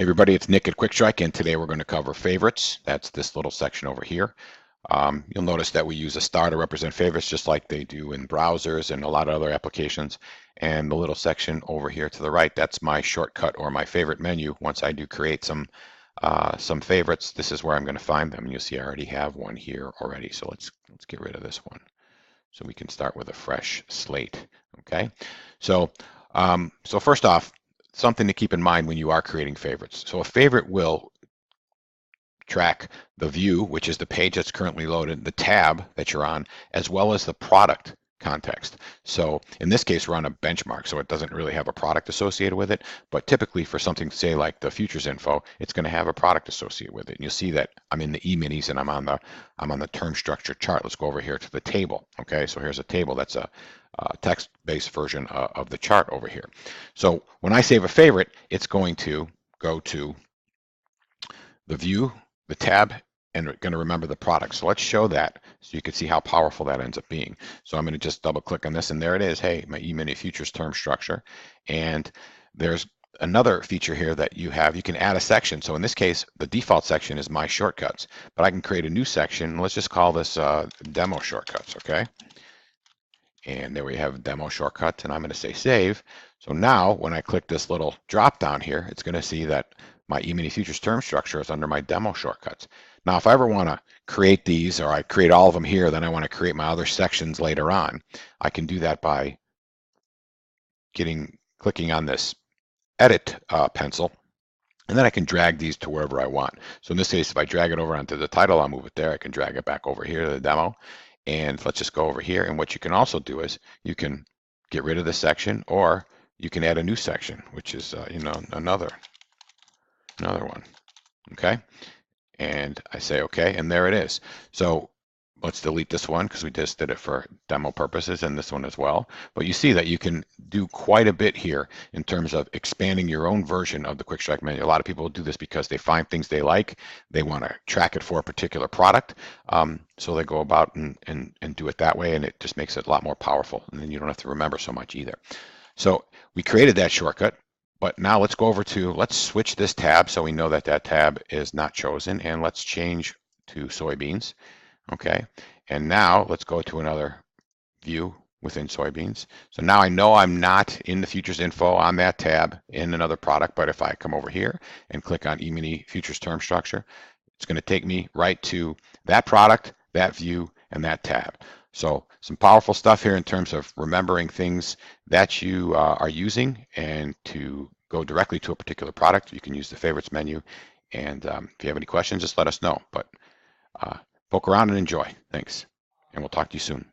Hey everybody, it's Nick at QuikStrike, and today we're going to cover favorites. That's this little section over here. You'll notice that we use a star to represent favorites just like they do in browsers and a lot of other applications. And the little section over here to the right, that's my shortcut or my favorite menu. Once I do create some favorites, this is where I'm going to find them. And you'll see I already have one here already. So let's get rid of this one so we can start with a fresh slate. Okay, so first off, something to keep in mind when you are creating favorites. So a favorite will track the view, which is the page that's currently loaded, the tab that you're on, as well as the product context. So in this case, we're on a benchmark, so it doesn't really have a product associated with it. But typically for something, say like the futures info, it's going to have a product associated with it. And you'll see that I'm in the E-minis and I'm on the term structure chart. Let's go over here to the table. Okay, so here's a table that's a text-based version of the chart over here. So when I save a favorite, it's going to go to the view, the tab, and we're going to remember the product. So let's show that so you can see how powerful that ends up being. So I'm going to just double click on this, and there it is. Hey, my E-mini futures term structure. And there's another feature here that you have. You can add a section. So in this case, the default section is my shortcuts, but I can create a new section. Let's just call this demo shortcuts, okay? And there we have demo shortcut, and I'm going to say save. So now when I click this little drop down here, it's going to see that my E-mini futures term structure is under my demo shortcuts. Now, if I ever want to create these, or I create all of them here, then I want to create my other sections later on, I can do that by clicking on this edit pencil, and then I can drag these to wherever I want. So in this case, if I drag it over onto the title, I'll move it there. I can drag it back over here to the demo. And let's just go over here. And what you can also do is you can get rid of this section, or you can add a new section, which is another one. Okay. And I say okay, and there it is. So let's delete this one because we just did it for demo purposes, and this one as well. But you see that you can do quite a bit here in terms of expanding your own version of the QuikStrike menu. A lot of people do this because they find things they like. They want to track it for a particular product. So they go about and do it that way, and it just makes it a lot more powerful. And then you don't have to remember so much either. So we created that shortcut. But now let's switch this tab so we know that that tab is not chosen, and let's change to soybeans. Okay, and now let's go to another view within soybeans. So now I know I'm not in the futures info on that tab in another product, but if I come over here and click on E-mini futures term structure, it's going to take me right to that product, that view, and that tab. So some powerful stuff here in terms of remembering things that you are using, and to go directly to a particular product, you can use the favorites menu. And if you have any questions, just let us know. But poke around and enjoy. Thanks. And we'll talk to you soon.